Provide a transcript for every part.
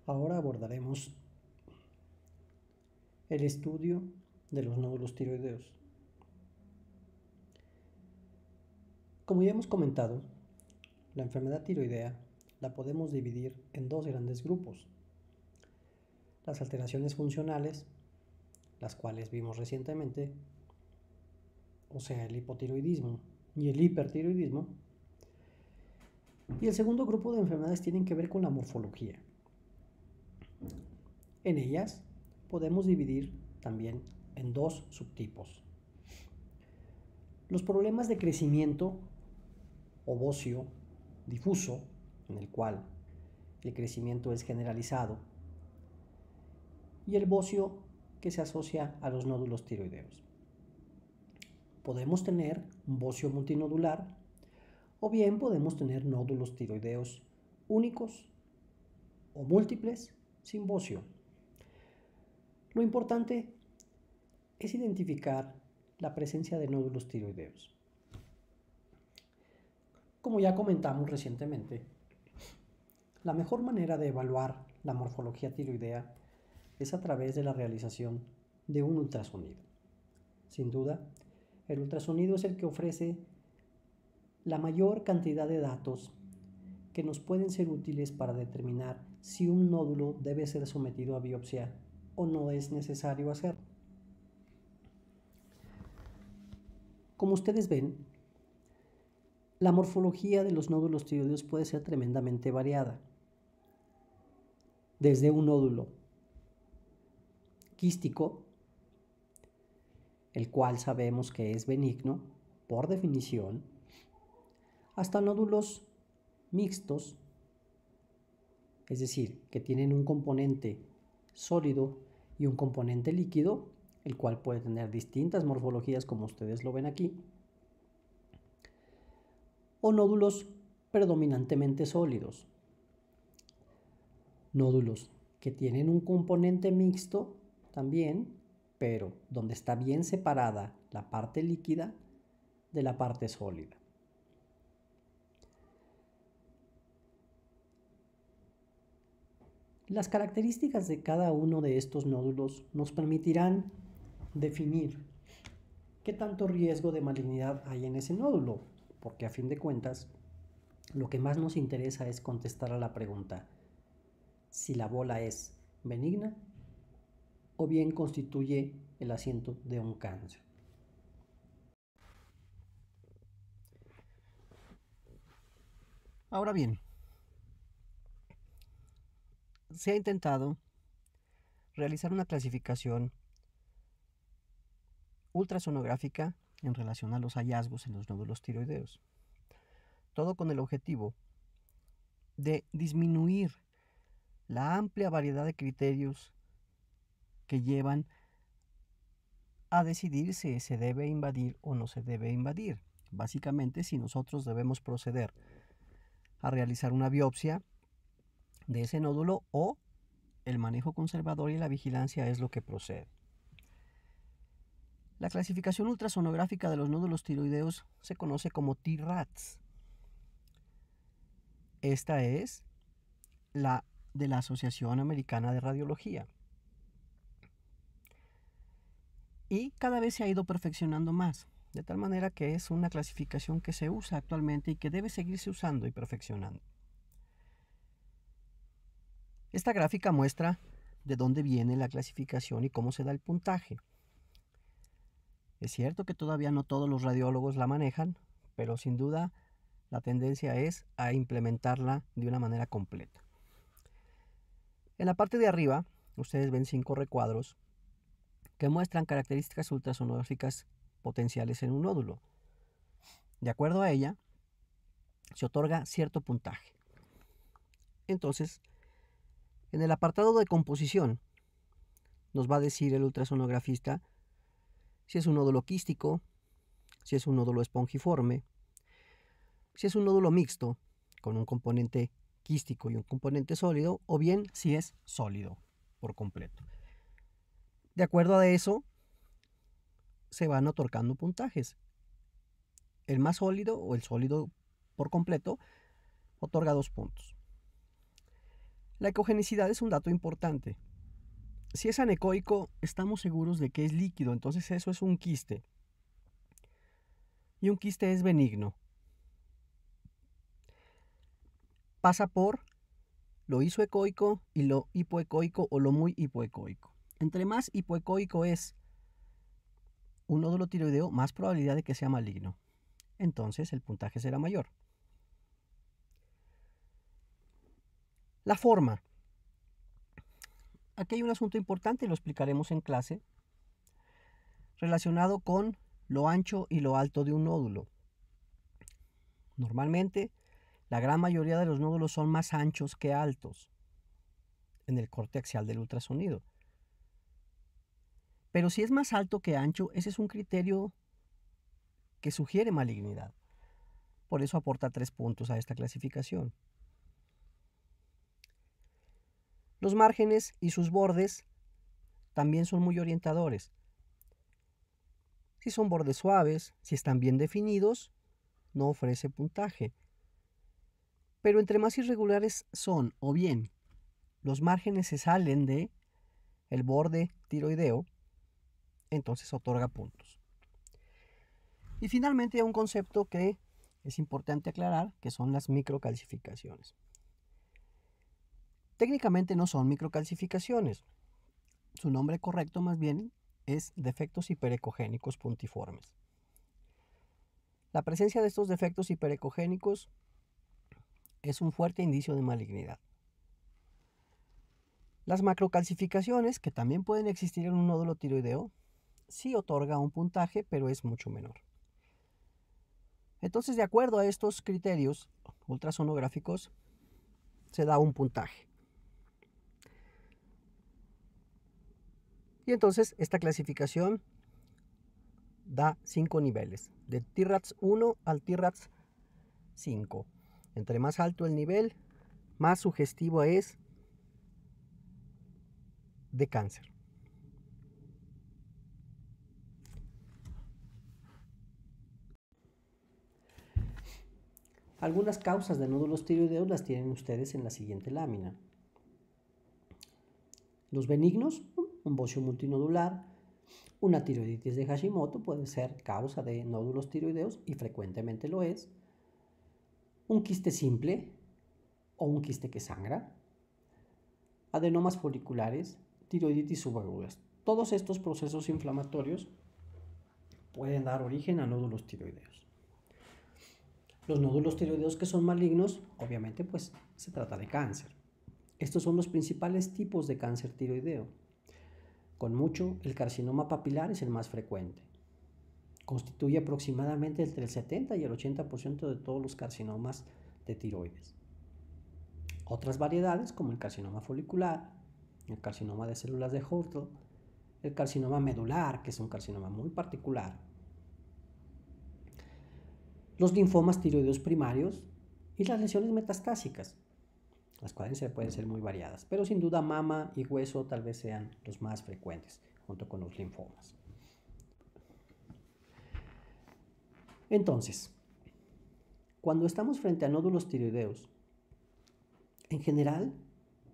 Ahora abordaremos el estudio de los nódulos tiroideos. Como ya hemos comentado, la enfermedad tiroidea la podemos dividir en dos grandes grupos. Las alteraciones funcionales, las cuales vimos recientemente, o sea, el hipotiroidismo y el hipertiroidismo. Y el segundo grupo de enfermedades tienen que ver con la morfología. En ellas podemos dividir también en dos subtipos. Los problemas de crecimiento ovóceo difuso, en el cual el crecimiento es generalizado, y el bóceo que se asocia a los nódulos tiroideos. Podemos tener un bóceo multinodular o bien podemos tener nódulos tiroideos únicos o múltiples sin bóceo. Lo importante es identificar la presencia de nódulos tiroideos. Como ya comentamos recientemente, la mejor manera de evaluar la morfología tiroidea es a través de la realización de un ultrasonido. Sin duda, el ultrasonido es el que ofrece la mayor cantidad de datos que nos pueden ser útiles para determinar si un nódulo debe ser sometido a biopsia o no es necesario hacerlo. Como ustedes ven, la morfología de los nódulos tiroideos puede ser tremendamente variada. Desde un nódulo quístico, el cual sabemos que es benigno, por definición, hasta nódulos mixtos, es decir, que tienen un componente sólido y un componente líquido, el cual puede tener distintas morfologías como ustedes lo ven aquí, o nódulos predominantemente sólidos, nódulos que tienen un componente mixto también, pero donde está bien separada la parte líquida de la parte sólida. Las características de cada uno de estos nódulos nos permitirán definir qué tanto riesgo de malignidad hay en ese nódulo, porque a fin de cuentas lo que más nos interesa es contestar a la pregunta si la bola es benigna o bien constituye el asiento de un cáncer. Ahora bien, se ha intentado realizar una clasificación ultrasonográfica en relación a los hallazgos en los nódulos tiroideos. Todo con el objetivo de disminuir la amplia variedad de criterios que llevan a decidir si se debe invadir o no se debe invadir. Básicamente, si nosotros debemos proceder a realizar una biopsia de ese nódulo o el manejo conservador y la vigilancia es lo que procede. La clasificación ultrasonográfica de los nódulos tiroideos se conoce como TRADS. Esta es la de la Asociación Americana de Radiología. Y cada vez se ha ido perfeccionando más, de tal manera que es una clasificación que se usa actualmente y que debe seguirse usando y perfeccionando. Esta gráfica muestra de dónde viene la clasificación y cómo se da el puntaje. Es cierto que todavía no todos los radiólogos la manejan, pero sin duda la tendencia es a implementarla de una manera completa. En la parte de arriba, ustedes ven 5 recuadros que muestran características ultrasonográficas potenciales en un nódulo. De acuerdo a ella, se otorga cierto puntaje. Entonces, en el apartado de composición, nos va a decir el ultrasonografista si es un nódulo quístico, si es un nódulo espongiforme, si es un nódulo mixto, con un componente quístico y un componente sólido, o bien si es sólido por completo. De acuerdo a eso, se van otorgando puntajes. El más sólido o el sólido por completo otorga 2 puntos. La ecogenicidad es un dato importante. Si es anecoico, estamos seguros de que es líquido, entonces eso es un quiste. Y un quiste es benigno. Pasa por lo isoecoico y lo hipoecoico o lo muy hipoecoico. Entre más hipoecoico es un nódulo tiroideo, más probabilidad de que sea maligno. Entonces el puntaje será mayor. La forma. Aquí hay un asunto importante, lo explicaremos en clase, relacionado con lo ancho y lo alto de un nódulo. Normalmente, la gran mayoría de los nódulos son más anchos que altos en el corte axial del ultrasonido. Pero si es más alto que ancho, ese es un criterio que sugiere malignidad. Por eso aporta 3 puntos a esta clasificación. Los márgenes y sus bordes también son muy orientadores. Si son bordes suaves, si están bien definidos, no ofrece puntaje. Pero entre más irregulares son, o bien los márgenes se salen de el borde tiroideo, entonces otorga puntos. Y finalmente hay un concepto que es importante aclarar, que son las microcalcificaciones. Técnicamente no son microcalcificaciones. Su nombre correcto más bien es defectos hiperecogénicos puntiformes. La presencia de estos defectos hiperecogénicos es un fuerte indicio de malignidad. Las macrocalcificaciones, que también pueden existir en un nódulo tiroideo, sí otorga un puntaje, pero es mucho menor. Entonces, de acuerdo a estos criterios ultrasonográficos, se da un puntaje. Y entonces esta clasificación da 5 niveles, de TIRADS 1 al TIRADS 5. Entre más alto el nivel, más sugestivo es de cáncer. Algunas causas de nódulos tiroideos las tienen ustedes en la siguiente lámina. Los benignos, un bocio multinodular, una tiroiditis de Hashimoto puede ser causa de nódulos tiroideos y frecuentemente lo es. Un quiste simple o un quiste que sangra, adenomas foliculares, tiroiditis subagudas. Todos estos procesos inflamatorios pueden dar origen a nódulos tiroideos. Los nódulos tiroideos que son malignos, obviamente, pues se trata de cáncer. Estos son los principales tipos de cáncer tiroideo. Con mucho, el carcinoma papilar es el más frecuente. Constituye aproximadamente entre el 70 y el 80% de todos los carcinomas de tiroides. Otras variedades, como el carcinoma folicular, el carcinoma de células de Hürtel, el carcinoma medular, que es un carcinoma muy particular, los linfomas tiroideos primarios y las lesiones metastásicas, las cuales pueden ser muy variadas, pero sin duda mama y hueso tal vez sean los más frecuentes, junto con los linfomas. Entonces, cuando estamos frente a nódulos tiroideos, en general,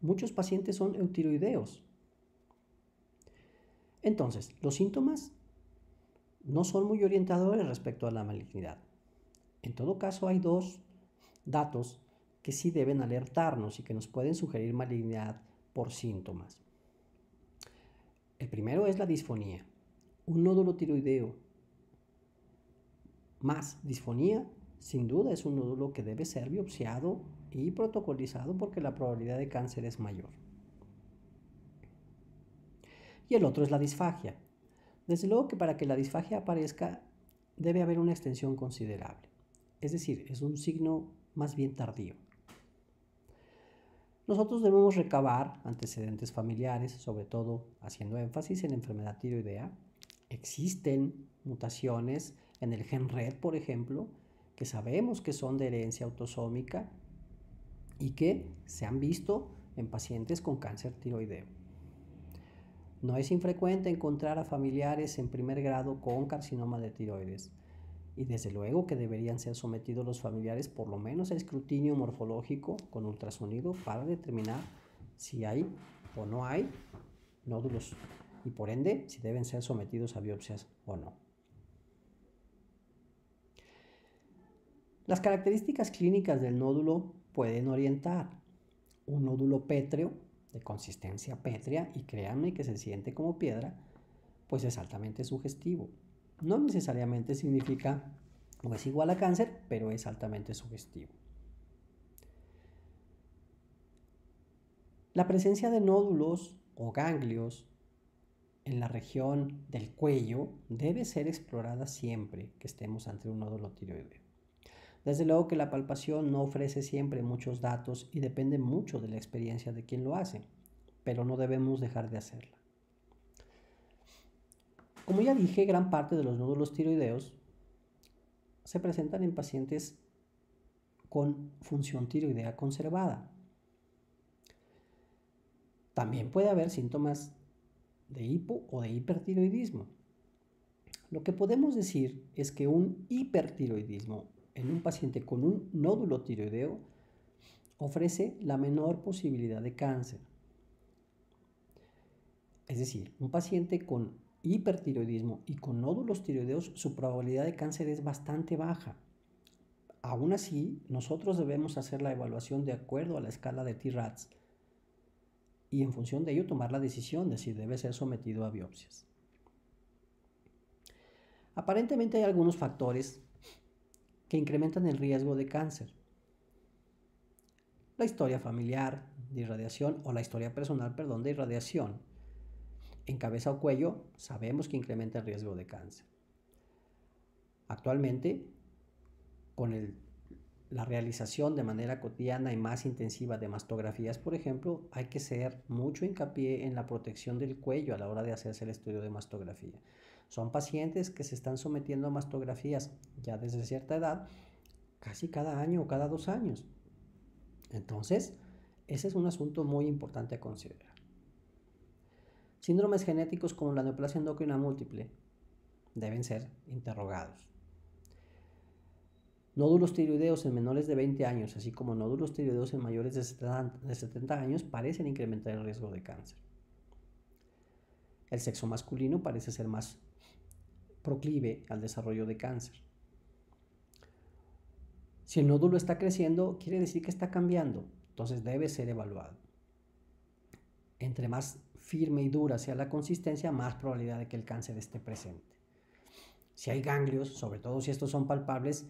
muchos pacientes son eutiroideos. Entonces, los síntomas no son muy orientadores respecto a la malignidad. En todo caso, hay 2 datos que sí deben alertarnos y que nos pueden sugerir malignidad por síntomas. El primero es la disfonía. Un nódulo tiroideo más disfonía, sin duda es un nódulo que debe ser biopsiado y protocolizado porque la probabilidad de cáncer es mayor. Y el otro es la disfagia. Desde luego que para que la disfagia aparezca debe haber una extensión considerable. Es decir, es un signo más bien tardío. Nosotros debemos recabar antecedentes familiares, sobre todo haciendo énfasis en la enfermedad tiroidea. Existen mutaciones en el gen RED, por ejemplo, que sabemos que son de herencia autosómica y que se han visto en pacientes con cáncer tiroideo. No es infrecuente encontrar a familiares en primer grado con carcinoma de tiroides. Y desde luego que deberían ser sometidos los familiares por lo menos a escrutinio morfológico con ultrasonido para determinar si hay o no hay nódulos y por ende si deben ser sometidos a biopsias o no. Las características clínicas del nódulo pueden orientar. Un nódulo pétreo, de consistencia pétrea, y créanme que se siente como piedra, pues es altamente sugestivo. No necesariamente significa o es igual a cáncer, pero es altamente sugestivo. La presencia de nódulos o ganglios en la región del cuello debe ser explorada siempre que estemos ante un nódulo tiroideo. Desde luego que la palpación no ofrece siempre muchos datos y depende mucho de la experiencia de quien lo hace, pero no debemos dejar de hacerla. Como ya dije, gran parte de los nódulos tiroideos se presentan en pacientes con función tiroidea conservada. También puede haber síntomas de hipo o de hipertiroidismo. Lo que podemos decir es que un hipertiroidismo en un paciente con un nódulo tiroideo ofrece la menor posibilidad de cáncer. Es decir, un paciente con hipertiroidismo y con nódulos tiroideos, su probabilidad de cáncer es bastante baja. Aún así, nosotros debemos hacer la evaluación de acuerdo a la escala de T-RADS y en función de ello tomar la decisión de si debe ser sometido a biopsias. Aparentemente hay algunos factores que incrementan el riesgo de cáncer. La historia familiar de irradiación o la historia personal, de irradiación en cabeza o cuello sabemos que incrementa el riesgo de cáncer. Actualmente, con la realización de manera cotidiana y más intensiva de mastografías, por ejemplo, hay que hacer mucho hincapié en la protección del cuello a la hora de hacerse el estudio de mastografía. Son pacientes que se están sometiendo a mastografías ya desde cierta edad, casi cada año o cada 2 años. Entonces, ese es un asunto muy importante a considerar. Síndromes genéticos como la neoplasia endocrina múltiple deben ser interrogados. Nódulos tiroideos en menores de 20 años, así como nódulos tiroideos en mayores de 70 años, parecen incrementar el riesgo de cáncer. El sexo masculino parece ser más proclive al desarrollo de cáncer. Si el nódulo está creciendo, quiere decir que está cambiando, entonces debe ser evaluado. Entre más firme y dura sea la consistencia, más probabilidad de que el cáncer esté presente. Si hay ganglios, sobre todo si estos son palpables,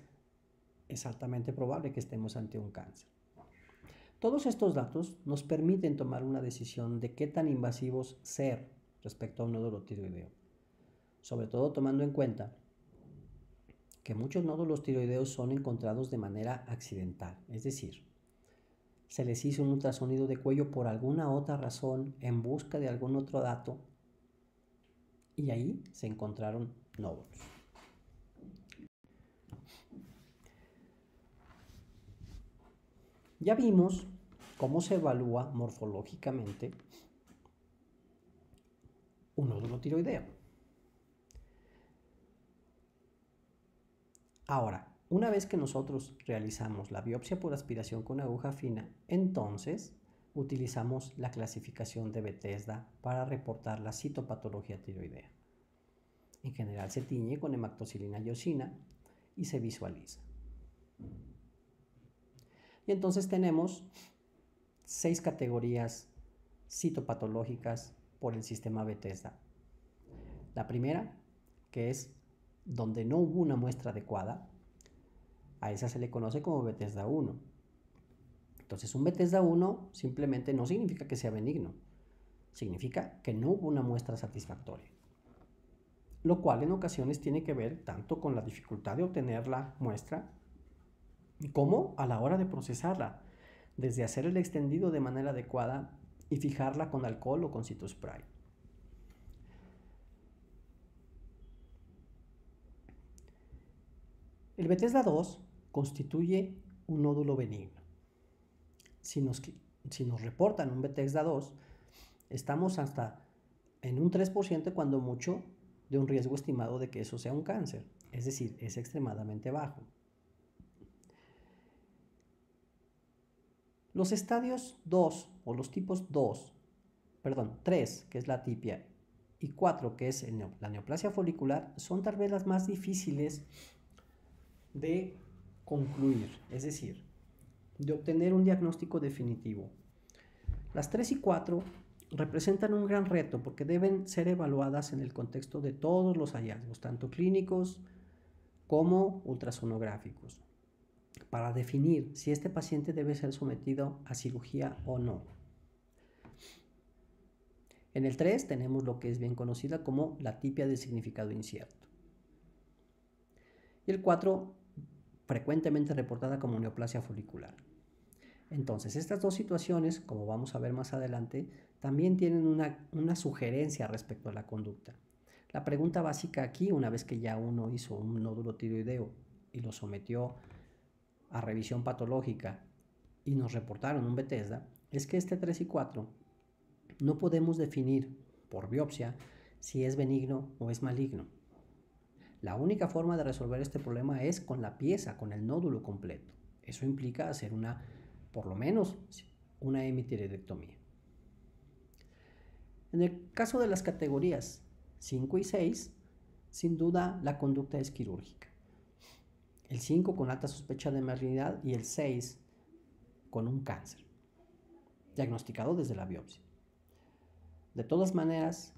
es altamente probable que estemos ante un cáncer. Todos estos datos nos permiten tomar una decisión de qué tan invasivos ser respecto a un nódulo tiroideo, sobre todo tomando en cuenta que muchos nódulos tiroideos son encontrados de manera accidental, es decir, se les hizo un ultrasonido de cuello por alguna otra razón en busca de algún otro dato y ahí se encontraron nódulos. Ya vimos cómo se evalúa morfológicamente un nódulo tiroideo. Ahora, una vez que nosotros realizamos la biopsia por aspiración con aguja fina, entonces utilizamos la clasificación de Bethesda para reportar la citopatología tiroidea. En general se tiñe con hematoxilina y eosina y se visualiza. Y entonces tenemos 6 categorías citopatológicas por el sistema Bethesda. La primera, que es donde no hubo una muestra adecuada, a esa se le conoce como Bethesda 1. Entonces, un Bethesda 1 simplemente no significa que sea benigno, significa que no hubo una muestra satisfactoria, lo cual en ocasiones tiene que ver tanto con la dificultad de obtener la muestra como a la hora de procesarla, desde hacer el extendido de manera adecuada y fijarla con alcohol o con Cytospray. El Bethesda 2 constituye un nódulo benigno. Si nos reportan un Bethesda 2, estamos hasta en un 3% cuando mucho de un riesgo estimado de que eso sea un cáncer, es decir, es extremadamente bajo. Los estadios 2 o los tipos 3, que es la atipia, y 4, que es la neoplasia folicular, son tal vez las más difíciles de concluir, es decir, de obtener un diagnóstico definitivo. Las 3 y 4 representan un gran reto porque deben ser evaluadas en el contexto de todos los hallazgos, tanto clínicos como ultrasonográficos, para definir si este paciente debe ser sometido a cirugía o no. En el 3 tenemos lo que es bien conocida como la atipia de significado incierto. Y el 4, frecuentemente reportada como neoplasia folicular. Entonces, estas dos situaciones, como vamos a ver más adelante, también tienen una sugerencia respecto a la conducta. La pregunta básica aquí, una vez que ya uno hizo un nódulo tiroideo y lo sometió a revisión patológica y nos reportaron un Bethesda, es que este 3 y 4 no podemos definir por biopsia si es benigno o es maligno. La única forma de resolver este problema es con la pieza, con el nódulo completo. Eso implica hacer por lo menos una hemitiroidectomía. En el caso de las categorías 5 y 6, sin duda la conducta es quirúrgica. El 5 con alta sospecha de malignidad y el 6 con un cáncer, diagnosticado desde la biopsia. De todas maneras,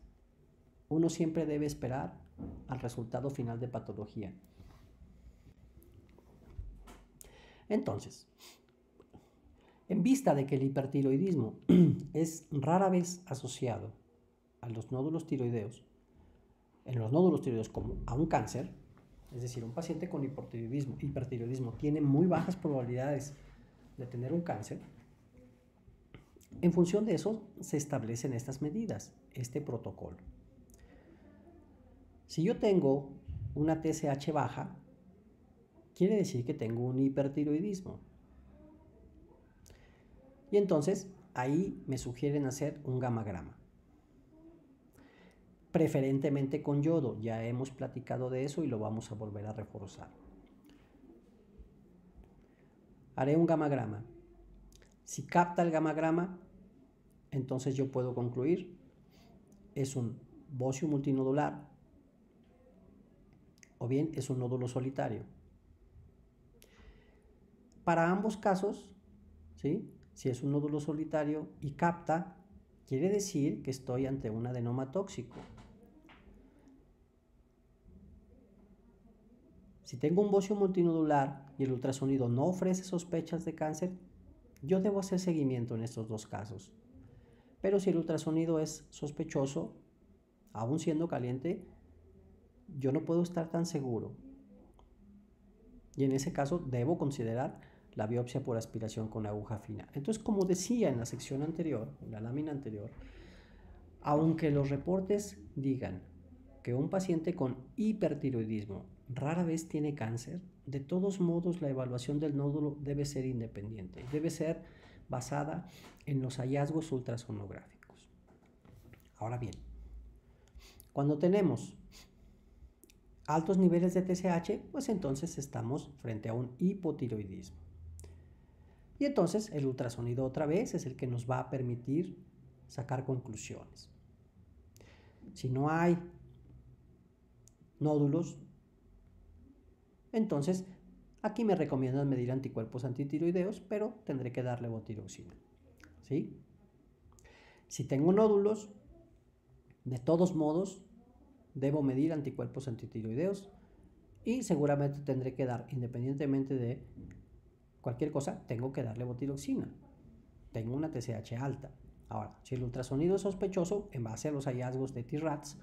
uno siempre debe esperar al resultado final de patología. Entonces, en vista de que el hipertiroidismo es rara vez asociado a los nódulos tiroideos, en los nódulos tiroideos como a un cáncer, es decir, un paciente con hipertiroidismo tiene muy bajas probabilidades de tener un cáncer. En función de eso se establecen estas medidas, este protocolo. Si yo tengo una TSH baja, quiere decir que tengo un hipertiroidismo. Y entonces ahí me sugieren hacer un gamagrama. Preferentemente con yodo, ya hemos platicado de eso y lo vamos a volver a reforzar. Haré un gamagrama. Si capta el gamagrama, entonces yo puedo concluir es un bocio multinodular o bien es un nódulo solitario. Para ambos casos, ¿sí? Si es un nódulo solitario y capta, quiere decir que estoy ante un adenoma tóxico. Si tengo un bocio multinodular y el ultrasonido no ofrece sospechas de cáncer, yo debo hacer seguimiento en estos dos casos. Pero si el ultrasonido es sospechoso, aún siendo caliente, yo no puedo estar tan seguro. Y en ese caso debo considerar la biopsia por aspiración con aguja fina. Entonces, como decía en la sección anterior, en la lámina anterior, aunque los reportes digan que un paciente con hipertiroidismo rara vez tiene cáncer, de todos modos la evaluación del nódulo debe ser independiente, debe ser basada en los hallazgos ultrasonográficos. Ahora bien, cuando tenemos altos niveles de TSH, pues entonces estamos frente a un hipotiroidismo. Y entonces el ultrasonido otra vez es el que nos va a permitir sacar conclusiones. Si no hay nódulos, entonces aquí me recomiendan medir anticuerpos antitiroideos, pero tendré que darle levotiroxina. ¿Sí? Si tengo nódulos, de todos modos, debo medir anticuerpos antitiroideos y seguramente tendré que dar, independientemente de cualquier cosa, tengo que darle levotiroxina. Tengo una TSH alta. Ahora, si el ultrasonido es sospechoso, en base a los hallazgos de T-RADS,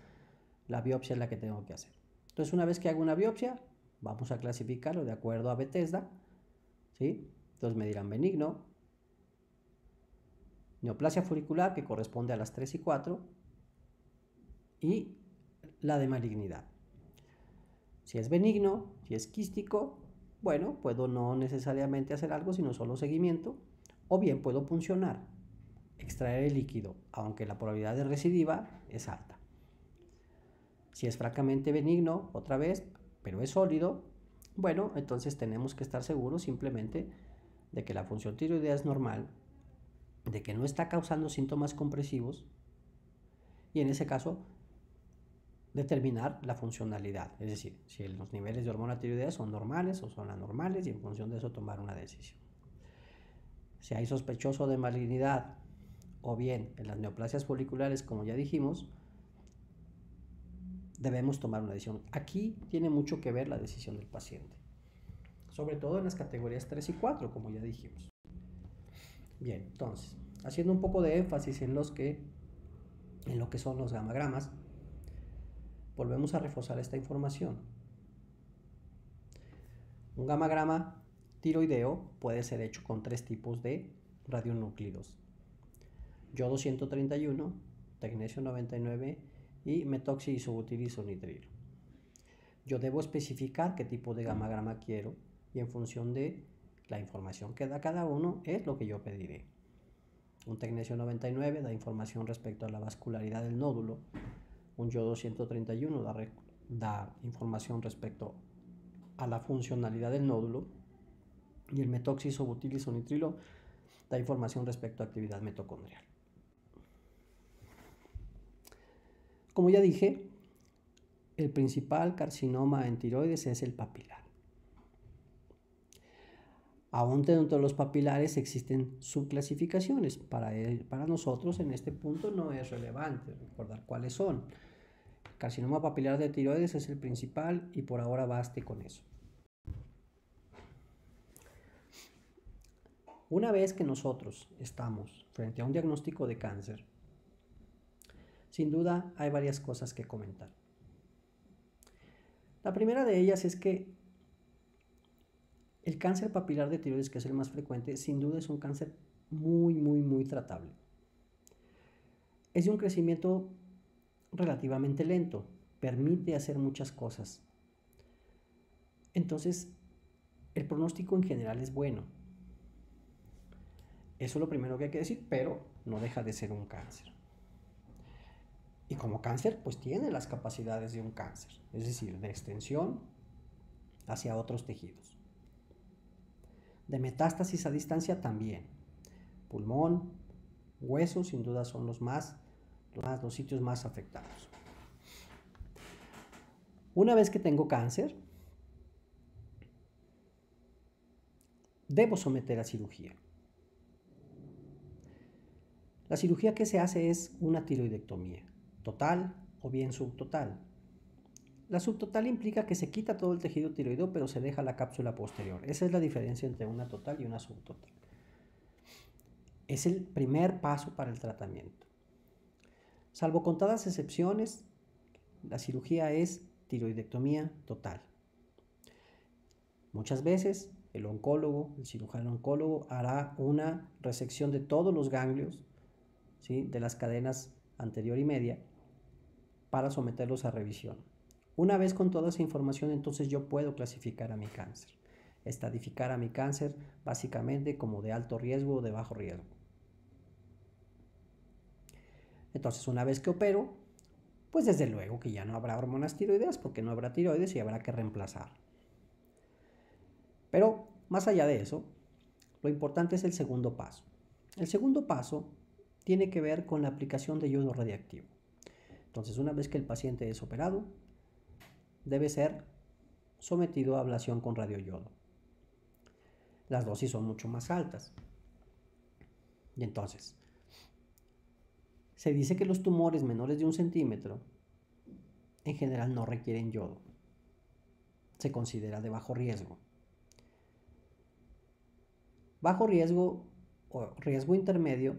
la biopsia es la que tengo que hacer. Entonces, una vez que hago una biopsia, vamos a clasificarlo de acuerdo a Bethesda, ¿sí? Entonces me dirán benigno, neoplasia folicular, que corresponde a las 3 y 4, y la de malignidad. Si es benigno, si es quístico, bueno, puedo no necesariamente hacer algo, sino solo seguimiento, o bien puedo puncionar, extraer el líquido, aunque la probabilidad de recidiva es alta. Si es francamente benigno, otra vez, pero es sólido, bueno, entonces tenemos que estar seguros simplemente de que la función tiroidea es normal de que no está causando síntomas compresivos y en ese caso determinar la funcionalidad, es decir, si los niveles de hormona tiroidea son normales o son anormales y en función de eso tomar una decisión. Si hay sospechoso de malignidad o bien en las neoplasias foliculares, como ya dijimos, debemos tomar una decisión. Aquí tiene mucho que ver la decisión del paciente, sobre todo en las categorías 3 y 4, como ya dijimos. Bien, entonces, haciendo un poco de énfasis en lo que son los gamagramas, volvemos a reforzar esta información. Un gamagrama tiroideo puede ser hecho con 3 tipos de radionúclidos: yodo 131, tecnesio 99 y metoxiisobutiliosonitrilo. Yo debo especificar qué tipo de gamagrama quiero y en función de la información que da cada uno es lo que yo pediré. Un tecnesio 99 da información respecto a la vascularidad del nódulo. Un yodo 131 da información respecto a la funcionalidad del nódulo. Y el metoxiisobutiliosonitrilo da información respecto a actividad mitocondrial. Como ya dije, el principal carcinoma en tiroides es el papilar. Aún dentro de los papilares existen subclasificaciones. Para nosotros en este punto no es relevante recordar cuáles son. El carcinoma papilar de tiroides es el principal y por ahora baste con eso. Una vez que nosotros estamos frente a un diagnóstico de cáncer, sin duda hay varias cosas que comentar. La primera de ellas es que el cáncer papilar de tiroides, que es el más frecuente, sin duda es un cáncer muy tratable. Es de un crecimiento relativamente lento, permite hacer muchas cosas. Entonces, el pronóstico en general es bueno. Eso es lo primero que hay que decir, pero no deja de ser un cáncer. Y como cáncer, pues tiene las capacidades de un cáncer, es decir, de extensión hacia otros tejidos. De metástasis a distancia también. Pulmón, huesos, sin duda son los sitios más afectados. Una vez que tengo cáncer, debo someter a cirugía. La cirugía que se hace es una tiroidectomía, total o bien subtotal. La subtotal implica que se quita todo el tejido tiroideo, pero se deja la cápsula posterior. Esa es la diferencia entre una total y una subtotal. Es el primer paso para el tratamiento. Salvo contadas excepciones, la cirugía es tiroidectomía total. Muchas veces el cirujano oncólogo, hará una resección de todos los ganglios, ¿sí?, de las cadenas anterior y media para someterlos a revisión. Una vez con toda esa información, entonces yo puedo clasificar a mi cáncer, estadificar a mi cáncer básicamente como de alto riesgo o de bajo riesgo. Entonces, una vez que opero, pues desde luego que ya no habrá hormonas tiroideas porque no habrá tiroides y habrá que reemplazar. Pero más allá de eso, lo importante es el segundo paso. El segundo paso tiene que ver con la aplicación de yodo radiactivo. Entonces, una vez que el paciente es operado, debe ser sometido a ablación con radioyodo. Las dosis son mucho más altas. Y entonces, se dice que los tumores menores de 1 centímetro en general no requieren yodo. Se considera de bajo riesgo. Bajo riesgo o riesgo intermedio,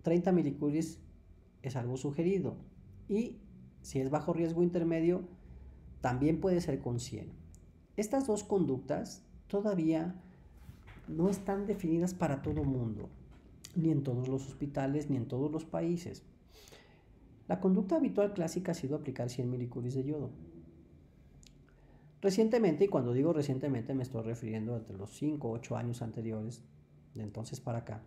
30 milicuries es algo sugerido. Y si es bajo riesgo intermedio, también puede ser con 100. Estas dos conductas todavía no están definidas para todo mundo, ni en todos los hospitales, ni en todos los países. La conducta habitual clásica ha sido aplicar 100 milicuries de yodo. Recientemente, y cuando digo recientemente me estoy refiriendo entre los 5 o 8 años anteriores, de entonces para acá,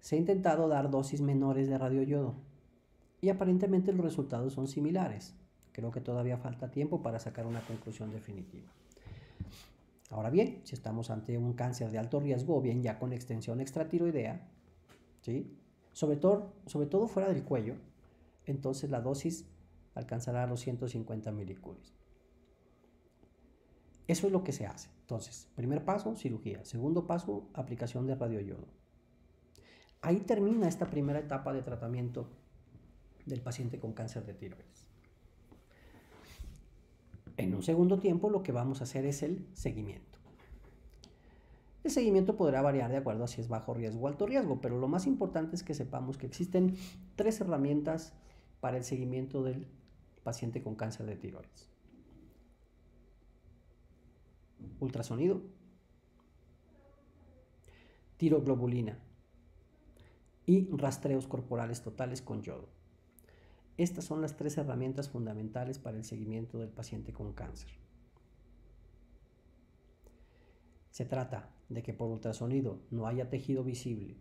se ha intentado dar dosis menores de radioyodo y aparentemente los resultados son similares. Creo que todavía falta tiempo para sacar una conclusión definitiva. Ahora bien, si estamos ante un cáncer de alto riesgo o bien ya con extensión extratiroidea, ¿sí? Sobre todo fuera del cuello, entonces la dosis alcanzará los 150 milicuries. Eso es lo que se hace. Entonces, primer paso, cirugía. Segundo paso, aplicación de radioyodo. Ahí termina esta primera etapa de tratamiento del paciente con cáncer de tiroides. En un segundo tiempo, lo que vamos a hacer es el seguimiento. El seguimiento podrá variar de acuerdo a si es bajo riesgo o alto riesgo, pero lo más importante es que sepamos que existen 3 herramientas para el seguimiento del paciente con cáncer de tiroides. Ultrasonido, tiroglobulina y rastreos corporales totales con yodo. Estas son las 3 herramientas fundamentales para el seguimiento del paciente con cáncer. Se trata de que por ultrasonido no haya tejido visible.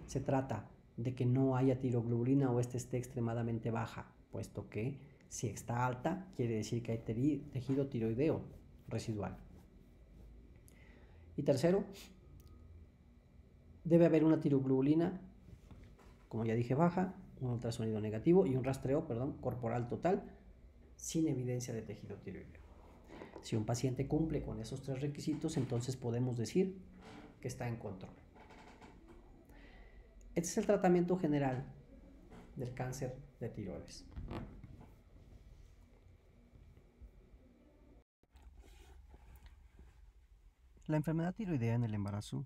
Se trata de que no haya tiroglobulina o esté extremadamente baja, puesto que si está alta quiere decir que hay tejido tiroideo residual. Y tercero, debe haber una tiroglobulina, como ya dije, baja, un ultrasonido negativo y un rastreo, corporal total sin evidencia de tejido tiroideo. Si un paciente cumple con esos 3 requisitos, entonces podemos decir que está en control. Este es el tratamiento general del cáncer de tiroides. La enfermedad tiroidea en el embarazo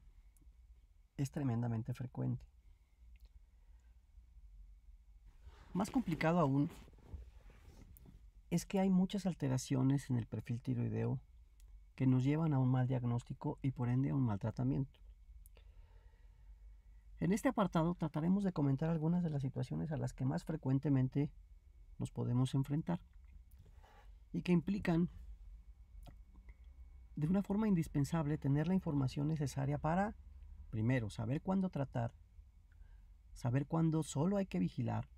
es tremendamente frecuente. Más complicado aún es que hay muchas alteraciones en el perfil tiroideo que nos llevan a un mal diagnóstico y por ende a un mal tratamiento. En este apartado trataremos de comentar algunas de las situaciones a las que más frecuentemente nos podemos enfrentar y que implican de una forma indispensable tener la información necesaria para, primero, saber cuándo tratar, saber cuándo solo hay que vigilar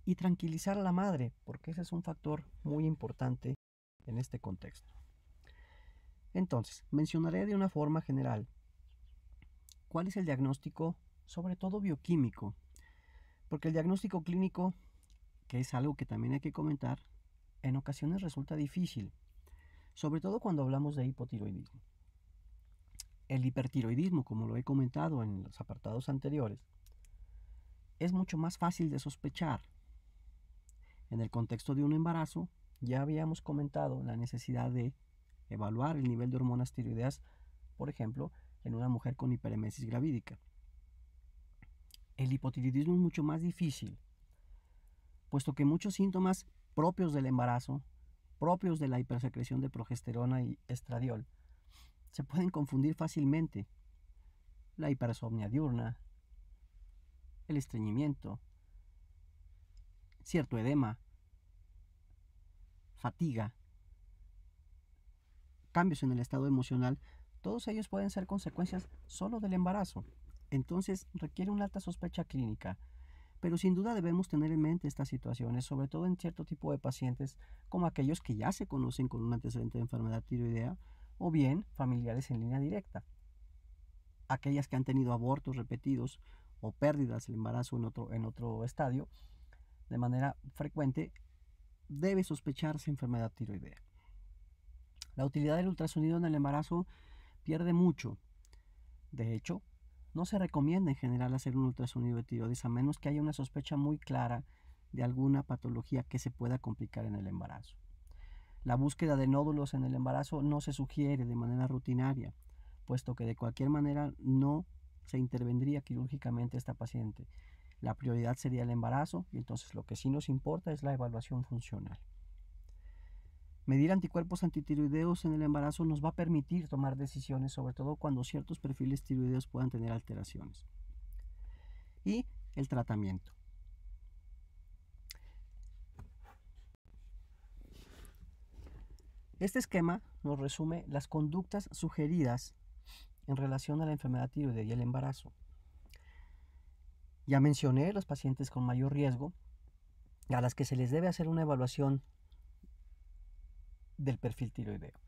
y tranquilizar a la madre, porque ese es un factor muy importante en este contexto. Entonces, mencionaré de una forma general cuál es el diagnóstico, sobre todo bioquímico, porque el diagnóstico clínico, que es algo que también hay que comentar, en ocasiones resulta difícil, sobre todo cuando hablamos de hipotiroidismo. El hipertiroidismo, como lo he comentado en los apartados anteriores, es mucho más fácil de sospechar. En el contexto de un embarazo, ya habíamos comentado la necesidad de evaluar el nivel de hormonas tiroideas, por ejemplo, en una mujer con hiperemesis gravídica. El hipotiroidismo es mucho más difícil, puesto que muchos síntomas propios del embarazo, propios de la hipersecreción de progesterona y estradiol, se pueden confundir fácilmente. La hipersomnia diurna, el estreñimiento, cierto edema, fatiga, cambios en el estado emocional, todos ellos pueden ser consecuencias solo del embarazo. Entonces requiere una alta sospecha clínica, pero sin duda debemos tener en mente estas situaciones, sobre todo en cierto tipo de pacientes como aquellos que ya se conocen con un antecedente de enfermedad tiroidea o bien familiares en línea directa. Aquellas que han tenido abortos repetidos o pérdidas del embarazo en otro estadio, de manera frecuente, debe sospecharse enfermedad tiroidea. La utilidad del ultrasonido en el embarazo pierde mucho. De hecho, no se recomienda en general hacer un ultrasonido de tiroides a menos que haya una sospecha muy clara de alguna patología que se pueda complicar en el embarazo. La búsqueda de nódulos en el embarazo no se sugiere de manera rutinaria, puesto que de cualquier manera no se intervendría quirúrgicamente a esta paciente. La prioridad sería el embarazo y entonces lo que sí nos importa es la evaluación funcional. Medir anticuerpos antitiroideos en el embarazo nos va a permitir tomar decisiones, sobre todo cuando ciertos perfiles tiroideos puedan tener alteraciones. Y el tratamiento. Este esquema nos resume las conductas sugeridas en relación a la enfermedad tiroidea y el embarazo. Ya mencioné los pacientes con mayor riesgo, a las que se les debe hacer una evaluación del perfil tiroideo.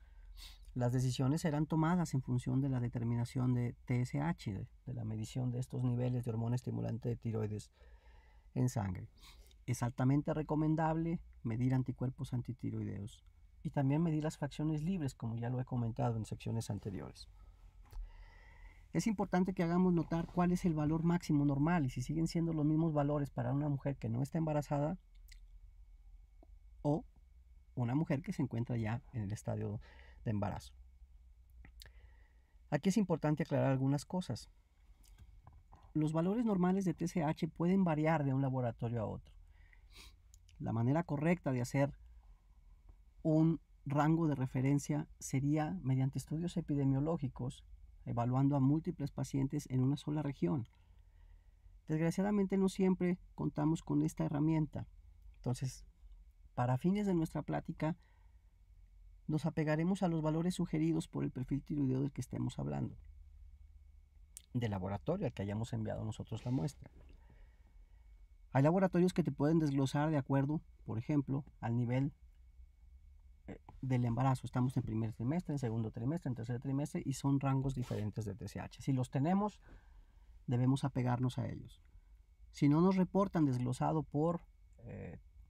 Las decisiones serán tomadas en función de la determinación de TSH, de la medición de estos niveles de hormona estimulante de tiroides en sangre. Es altamente recomendable medir anticuerpos antitiroideos y también medir las fracciones libres, como ya lo he comentado en secciones anteriores. Es importante que hagamos notar cuál es el valor máximo normal y si siguen siendo los mismos valores para una mujer que no está embarazada o una mujer que se encuentra ya en el estadio de embarazo. Aquí es importante aclarar algunas cosas. Los valores normales de TSH pueden variar de un laboratorio a otro. La manera correcta de hacer un rango de referencia sería mediante estudios epidemiológicos, evaluando a múltiples pacientes en una sola región. Desgraciadamente no siempre contamos con esta herramienta. Entonces, para fines de nuestra plática, nos apegaremos a los valores sugeridos por el perfil tiroideo del que estemos hablando, del laboratorio al que hayamos enviado nosotros la muestra. Hay laboratorios que te pueden desglosar de acuerdo, por ejemplo, al nivel del embarazo. Estamos en primer trimestre, en segundo trimestre, en tercer trimestre y son rangos diferentes de TSH. Si los tenemos, debemos apegarnos a ellos. Si no nos reportan desglosado por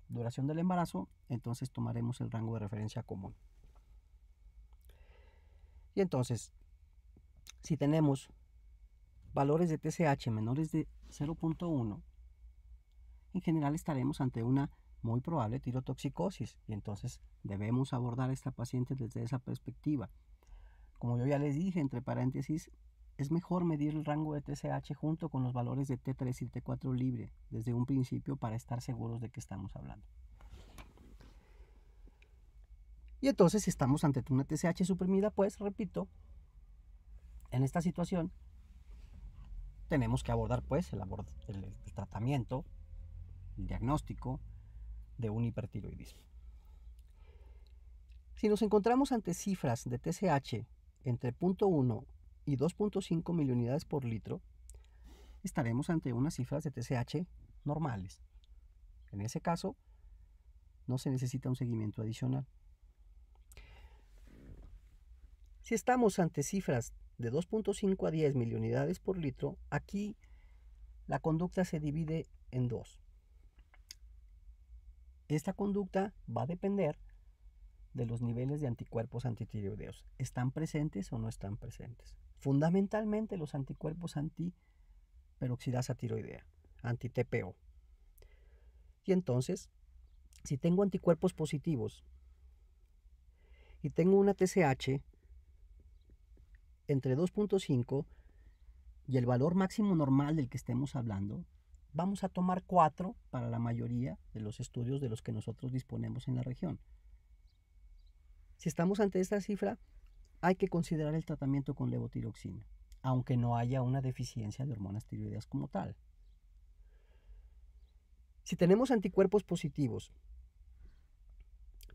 duración del embarazo, entonces tomaremos el rango de referencia común. Y entonces, si tenemos valores de TSH menores de 0.1, en general estaremos ante una muy probable tirotoxicosis y entonces debemos abordar a esta paciente desde esa perspectiva. Como yo ya les dije, entre paréntesis, es mejor medir el rango de TSH junto con los valores de T3 y T4 libre desde un principio para estar seguros de que estamos hablando. Y entonces si estamos ante una TSH suprimida, pues repito, en esta situación tenemos que abordar pues el tratamiento, el diagnóstico de un hipertiroidismo. Si nos encontramos ante cifras de TSH entre 0.1 y 2.5 miliunidades por litro, estaremos ante unas cifras de TSH normales. En ese caso, no se necesita un seguimiento adicional. Si estamos ante cifras de 2.5 a 10 miliunidades por litro, aquí la conducta se divide en dos. Esta conducta va a depender de los niveles de anticuerpos antitiroideos. ¿Están presentes o no están presentes? Fundamentalmente los anticuerpos antiperoxidasa tiroidea, anti-TPO. Y entonces, si tengo anticuerpos positivos y tengo una TSH entre 2.5 y el valor máximo normal del que estemos hablando, vamos a tomar 4 para la mayoría de los estudios de los que nosotros disponemos en la región. Si estamos ante esta cifra, hay que considerar el tratamiento con levotiroxina, aunque no haya una deficiencia de hormonas tiroideas como tal. Si tenemos anticuerpos positivos,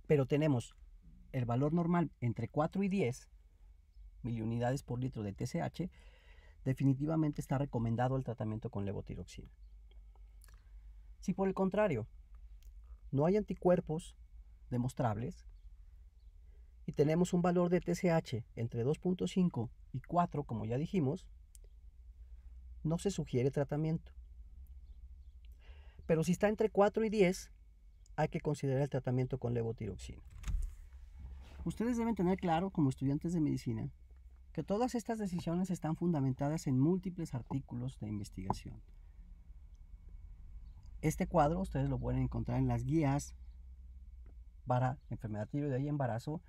pero tenemos el valor normal entre 4 y 10 miliunidades por litro de TSH, definitivamente está recomendado el tratamiento con levotiroxina. Si por el contrario no hay anticuerpos demostrables y tenemos un valor de TSH entre 2.5 y 4, como ya dijimos, no se sugiere tratamiento. Pero si está entre 4 y 10, hay que considerar el tratamiento con levotiroxina. Ustedes deben tener claro, como estudiantes de medicina, que todas estas decisiones están fundamentadas en múltiples artículos de investigación. Este cuadro ustedes lo pueden encontrar en las guías para enfermedad tiroidea y embarazo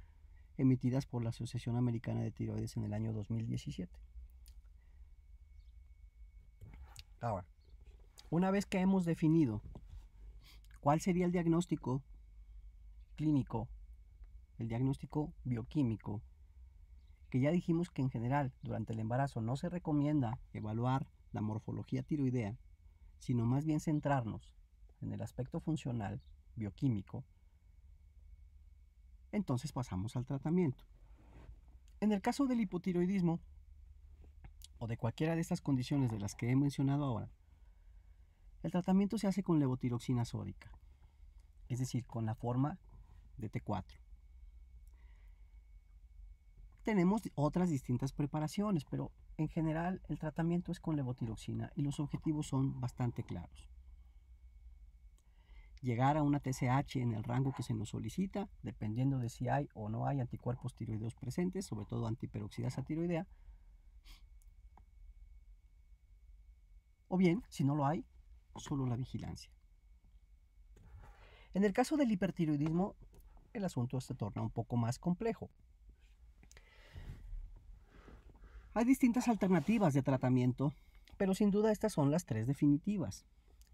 emitidas por la Asociación Americana de Tiroides en el año 2017. Ahora, una vez que hemos definido cuál sería el diagnóstico clínico, el diagnóstico bioquímico, que ya dijimos que en general durante el embarazo no se recomienda evaluar la morfología tiroidea, sino más bien centrarnos en el aspecto funcional bioquímico, entonces pasamos al tratamiento. En el caso del hipotiroidismo o de cualquiera de estas condiciones de las que he mencionado ahora, el tratamiento se hace con levotiroxina sódica, es decir, con la forma de T4. tenemos otras distintas preparaciones, pero en general el tratamiento es con levotiroxina y los objetivos son bastante claros. Llegar a una TSH en el rango que se nos solicita, dependiendo de si hay o no hay anticuerpos tiroideos presentes, sobre todo antiperoxidasa tiroidea. O bien, si no lo hay, solo la vigilancia. En el caso del hipertiroidismo, el asunto se torna un poco más complejo. Hay distintas alternativas de tratamiento, pero sin duda estas son las tres definitivas,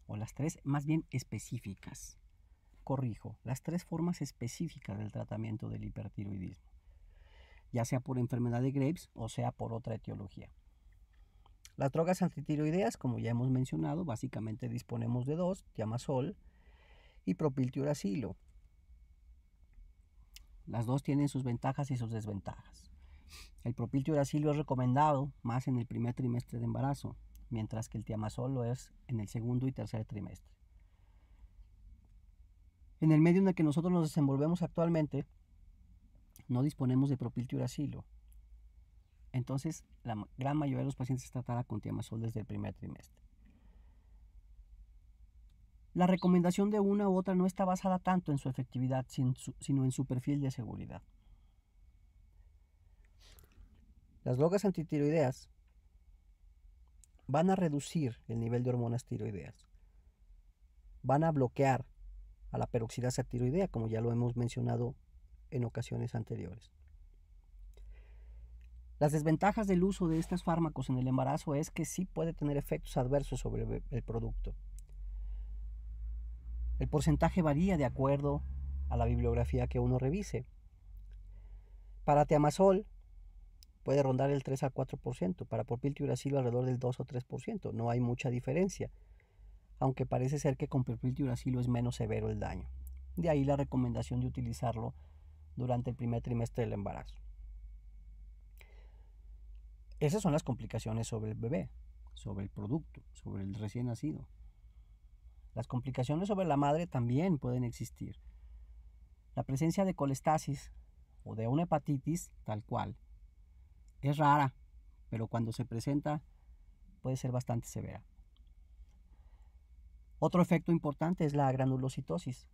o las tres más bien específicas. Corrijo, las tres formas específicas del tratamiento del hipertiroidismo, ya sea por enfermedad de Graves o sea por otra etiología. Las drogas antitiroideas, como ya hemos mencionado, básicamente disponemos de dos, Thiamazol y propiltiuracilo. Las dos tienen sus ventajas y sus desventajas. El propiltiuracilo es recomendado más en el primer trimestre de embarazo, mientras que el Thiamazol lo es en el segundo y tercer trimestre. En el medio en el que nosotros nos desenvolvemos actualmente, no disponemos de propiltiuracilo. Entonces, la gran mayoría de los pacientes se tratará con Thiamazol desde el primer trimestre. La recomendación de una u otra no está basada tanto en su efectividad, sino en su perfil de seguridad. Las drogas antitiroideas van a reducir el nivel de hormonas tiroideas. Van a bloquear a la peroxidasa tiroidea, como ya lo hemos mencionado en ocasiones anteriores. Las desventajas del uso de estos fármacos en el embarazo es que sí puede tener efectos adversos sobre el producto. El porcentaje varía de acuerdo a la bibliografía que uno revise. Para Thiamazol puede rondar el 3 al 4%, para propiltiuracilo alrededor del 2 o 3%. No hay mucha diferencia, aunque parece ser que con propiltiuracilo es menos severo el daño. De ahí la recomendación de utilizarlo durante el primer trimestre del embarazo. Esas son las complicaciones sobre el bebé, sobre el producto, sobre el recién nacido. Las complicaciones sobre la madre también pueden existir. La presencia de colestasis o de una hepatitis tal cual es rara, pero cuando se presenta puede ser bastante severa. Otro efecto importante es la granulocitosis,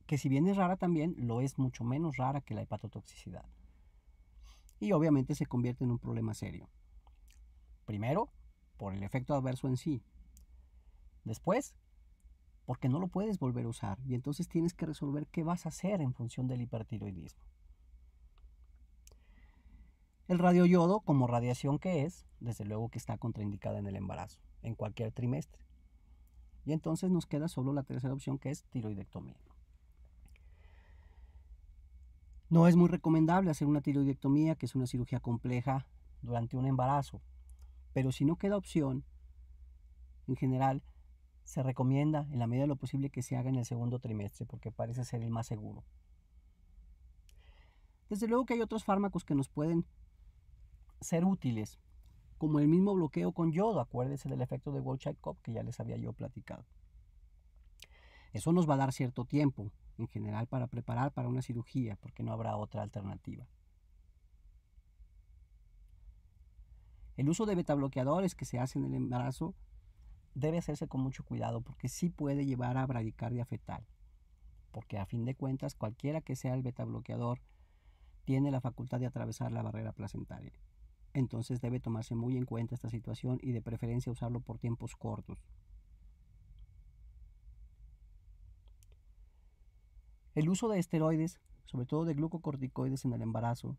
que si bien es rara también, lo es mucho menos rara que la hepatotoxicidad. Y obviamente se convierte en un problema serio. Primero, por el efecto adverso en sí. Después, porque no lo puedes volver a usar y entonces tienes que resolver qué vas a hacer en función del hipertiroidismo. El radioyodo, como radiación que es, desde luego que está contraindicada en el embarazo, en cualquier trimestre. Y entonces nos queda solo la tercera opción, que es tiroidectomía. No es muy recomendable hacer una tiroidectomía, que es una cirugía compleja, durante un embarazo. Pero si no queda opción, en general, se recomienda en la medida de lo posible que se haga en el segundo trimestre, porque parece ser el más seguro. Desde luego que hay otros fármacos que nos pueden ser útiles, como el mismo bloqueo con yodo. Acuérdense del efecto de Wolff-Chaikoff que ya les había yo platicado. Eso nos va a dar cierto tiempo, en general, para preparar para una cirugía, porque no habrá otra alternativa. El uso de betabloqueadores que se hace en el embarazo debe hacerse con mucho cuidado, porque sí puede llevar a bradicardia fetal, porque a fin de cuentas cualquiera que sea el betabloqueador tiene la facultad de atravesar la barrera placentaria. Entonces debe tomarse muy en cuenta esta situación y de preferencia usarlo por tiempos cortos. El uso de esteroides, sobre todo de glucocorticoides en el embarazo,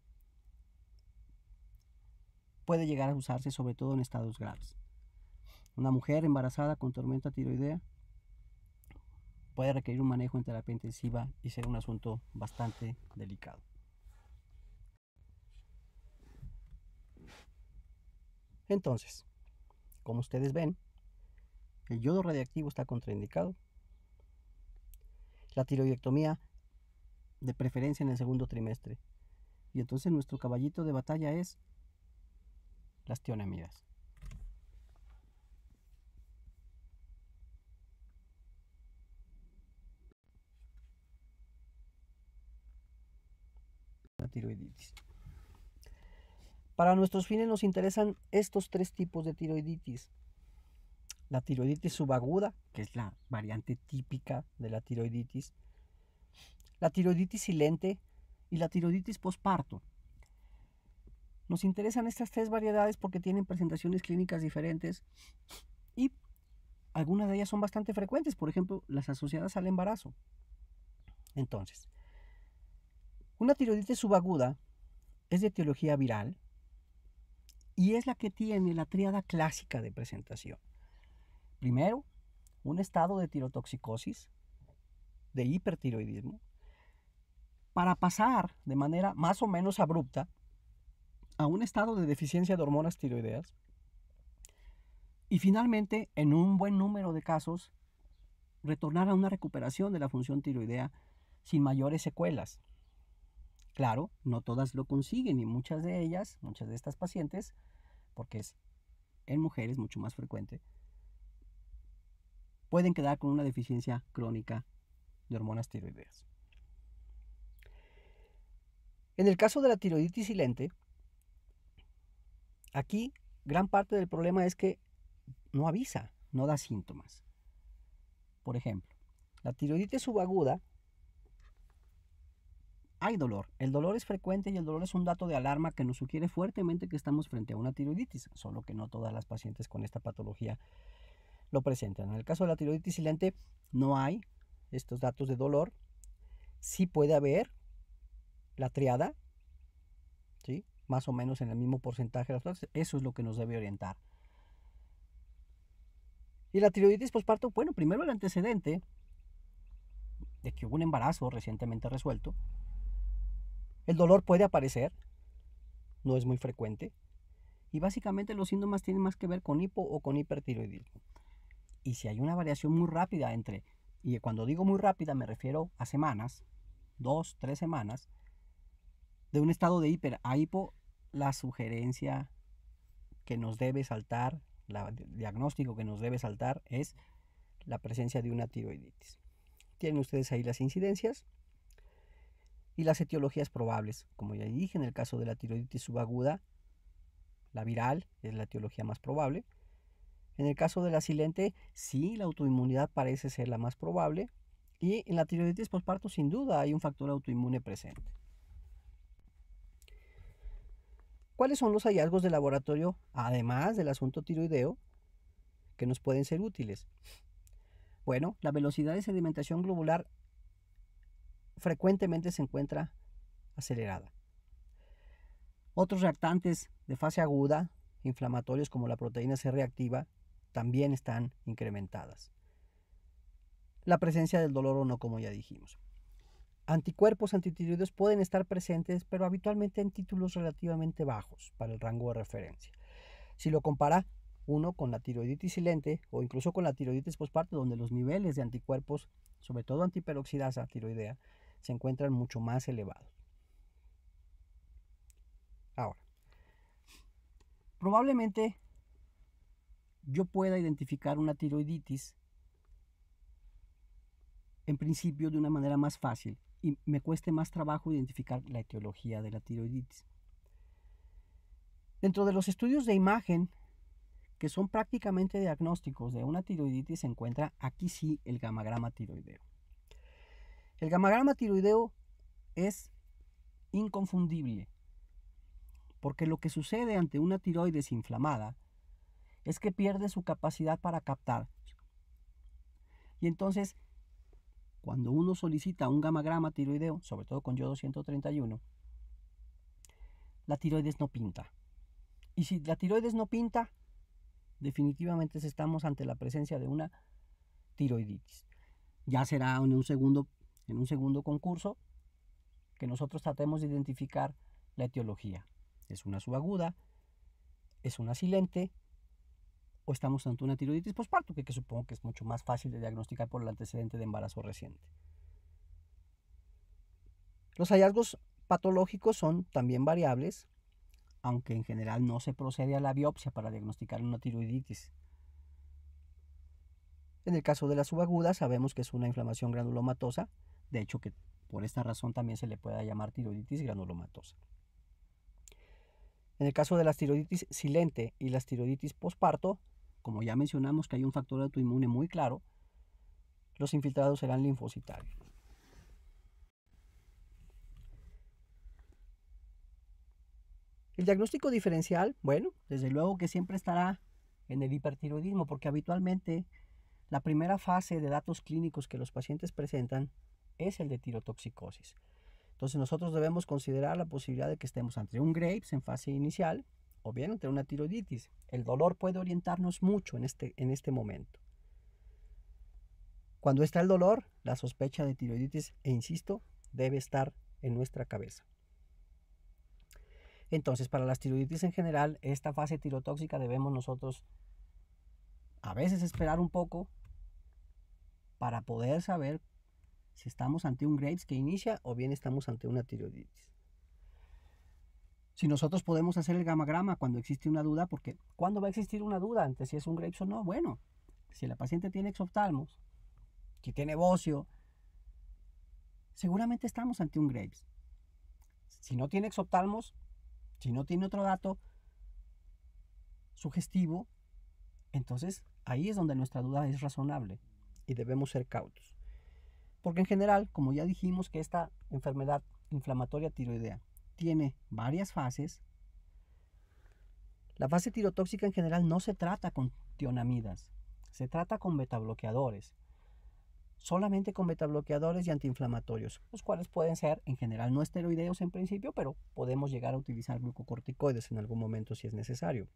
puede llegar a usarse sobre todo en estados graves. Una mujer embarazada con tormenta tiroidea puede requerir un manejo en terapia intensiva y ser un asunto bastante delicado. Entonces, como ustedes ven, el yodo radiactivo está contraindicado. La tiroidectomía de preferencia en el segundo trimestre. Y entonces nuestro caballito de batalla es las tionamidas. una tiroiditis. Para nuestros fines nos interesan estos tres tipos de tiroiditis. La tiroiditis subaguda, que es la variante típica de la tiroiditis, la tiroiditis silente y la tiroiditis posparto. Nos interesan estas tres variedades porque tienen presentaciones clínicas diferentes y algunas de ellas son bastante frecuentes, por ejemplo, las asociadas al embarazo. Entonces, una tiroiditis subaguda es de etiología viral y es la que tiene la tríada clásica de presentación. Primero, un estado de tirotoxicosis, de hipertiroidismo, para pasar de manera más o menos abrupta a un estado de deficiencia de hormonas tiroideas y finalmente, en un buen número de casos, retornar a una recuperación de la función tiroidea sin mayores secuelas. Claro, no todas lo consiguen y muchas de estas pacientes, porque es en mujeres mucho más frecuente, pueden quedar con una deficiencia crónica de hormonas tiroideas. En el caso de la tiroiditis silente, aquí gran parte del problema es que no avisa, no da síntomas. Por ejemplo, la tiroiditis subaguda, hay dolor. El dolor es frecuente y el dolor es un dato de alarma que nos sugiere fuertemente que estamos frente a una tiroiditis, solo que no todas las pacientes con esta patología lo presentan. En el caso de la tiroiditis silente no hay estos datos de dolor. Sí puede haber la triada, ¿sí? Más o menos en el mismo porcentaje de las cosas. Eso es lo que nos debe orientar. Y la tiroiditis posparto, bueno, primero el antecedente de que hubo un embarazo recientemente resuelto. El dolor puede aparecer, no es muy frecuente. Y básicamente los síntomas tienen más que ver con hipo o con hipertiroidismo. Y si hay una variación muy rápida y cuando digo muy rápida me refiero a semanas, 2, 3 semanas, de un estado de hiper a hipo, la sugerencia que nos debe saltar, el diagnóstico que nos debe saltar es la presencia de una tiroiditis. Tienen ustedes ahí las incidencias y las etiologías probables. Como ya dije, en el caso de la tiroiditis subaguda, la viral es la etiología más probable. En el caso de la silente, sí, la autoinmunidad parece ser la más probable. Y en la tiroiditis posparto, sin duda, hay un factor autoinmune presente. ¿Cuáles son los hallazgos de laboratorio, además del asunto tiroideo, que nos pueden ser útiles? Bueno, la velocidad de sedimentación globular frecuentemente se encuentra acelerada. Otros reactantes de fase aguda, inflamatorios como la proteína C reactiva, también están incrementadas. La presencia del dolor o no, como ya dijimos. Anticuerpos antitiroideos pueden estar presentes, pero habitualmente en títulos relativamente bajos para el rango de referencia. Si lo compara uno con la tiroiditis silente o incluso con la tiroiditis posparto, donde los niveles de anticuerpos, sobre todo antiperoxidasa tiroidea, se encuentran mucho más elevados. Ahora, probablemente yo pueda identificar una tiroiditis en principio de una manera más fácil y me cueste más trabajo identificar la etiología de la tiroiditis. Dentro de los estudios de imagen que son prácticamente diagnósticos de una tiroiditis se encuentra aquí sí el gamagrama tiroideo. El gamagrama tiroideo es inconfundible porque lo que sucede ante una tiroides inflamada es que pierde su capacidad para captar. Y entonces, cuando uno solicita un gamagrama tiroideo, sobre todo con yodo 131, la tiroides no pinta. Y si la tiroides no pinta, definitivamente estamos ante la presencia de una tiroiditis. Ya será en un segundo concurso que nosotros tratemos de identificar la etiología. ¿Es una subaguda? ¿Es una silente? ¿O estamos ante una tiroiditis posparto, que supongo que es mucho más fácil de diagnosticar por el antecedente de embarazo reciente? Los hallazgos patológicos son también variables, aunque en general no se procede a la biopsia para diagnosticar una tiroiditis. En el caso de la subaguda sabemos que es una inflamación granulomatosa, de hecho que Por esta razón también se le puede llamar tiroiditis granulomatosa. En el caso de la tiroiditis silente y la tiroiditis posparto, como ya mencionamos que hay un factor autoinmune muy claro, los infiltrados serán linfocitarios. El diagnóstico diferencial, bueno, desde luego que siempre estará en el hipertiroidismo, porque habitualmente la primera fase de datos clínicos que los pacientes presentan es el de tirotoxicosis. Entonces nosotros debemos considerar la posibilidad de que estemos ante un Graves en fase inicial o bien ante una tiroiditis. El dolor puede orientarnos mucho en este momento. Cuando está el dolor, la sospecha de tiroiditis, e insisto, debe estar en nuestra cabeza. Entonces, para las tiroiditis en general, esta fase tirotóxica debemos nosotros a veces esperar un poco para poder saber si estamos ante un Graves que inicia o bien estamos ante una tiroiditis. Si nosotros podemos hacer el gamagrama cuando existe una duda, porque ¿cuándo va a existir una duda ante si es un Graves o no? Bueno, si la paciente tiene exoftalmos, si tiene bocio, seguramente estamos ante un Graves. Si no tiene exoftalmos, si no tiene otro dato sugestivo, entonces ahí es donde nuestra duda es razonable y debemos ser cautos. Porque en general, como ya dijimos que esta enfermedad inflamatoria tiroidea tiene varias fases, la fase tirotóxica en general no se trata con tionamidas, se trata con betabloqueadores, solamente con betabloqueadores y antiinflamatorios, los cuales pueden ser en general no esteroideos en principio, pero podemos llegar a utilizar glucocorticoides en algún momento si es necesario.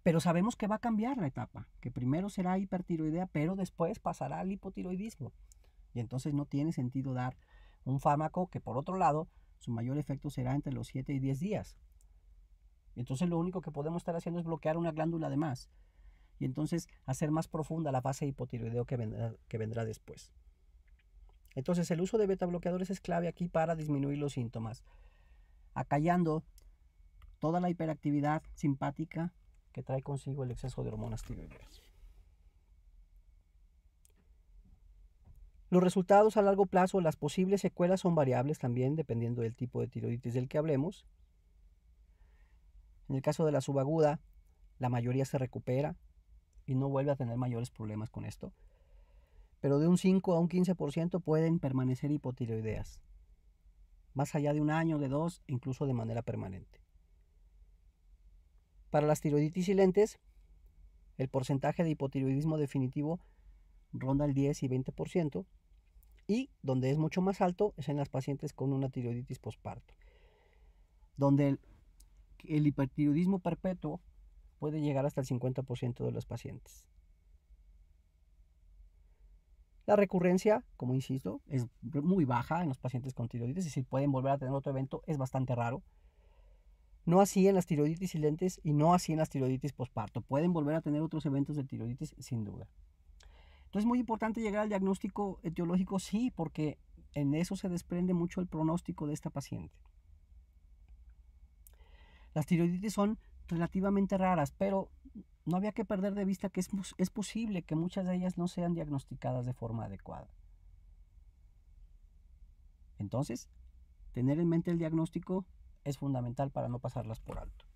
Pero sabemos que va a cambiar la etapa, que primero será hipertiroidea, pero después pasará al hipotiroidismo. Y entonces no tiene sentido dar un fármaco que, por otro lado, su mayor efecto será entre los 7 y 10 días. Y entonces lo único que podemos estar haciendo es bloquear una glándula de más. Y entonces hacer más profunda la fase hipotiroideo que vendrá después. Entonces el uso de betabloqueadores es clave aquí para disminuir los síntomas, acallando toda la hiperactividad simpática que trae consigo el exceso de hormonas tiroideas. Los resultados a largo plazo, las posibles secuelas son variables también dependiendo del tipo de tiroiditis del que hablemos. En el caso de la subaguda, la mayoría se recupera y no vuelve a tener mayores problemas con esto. Pero de un 5 a un 15% pueden permanecer hipotiroideas, más allá de un año, de 2, incluso de manera permanente. Para las tiroiditis silentes, el porcentaje de hipotiroidismo definitivo ronda el 10 y 20%, y donde es mucho más alto es en las pacientes con una tiroiditis posparto, donde el hipertiroidismo perpetuo puede llegar hasta el 50% de los pacientes. La recurrencia, como insisto, es muy baja en los pacientes con tiroiditis, es decir, pueden volver a tener otro evento, es bastante raro. No así en las tiroiditis silentes y no así en las tiroiditis posparto. Pueden volver a tener otros eventos de tiroiditis sin duda. Entonces es muy importante llegar al diagnóstico etiológico, sí, porque en eso se desprende mucho el pronóstico de esta paciente. Las tiroiditis son relativamente raras, pero no había que perder de vista que es posible que muchas de ellas no sean diagnosticadas de forma adecuada. Entonces, tener en mente el diagnóstico es fundamental para no pasarlas por alto.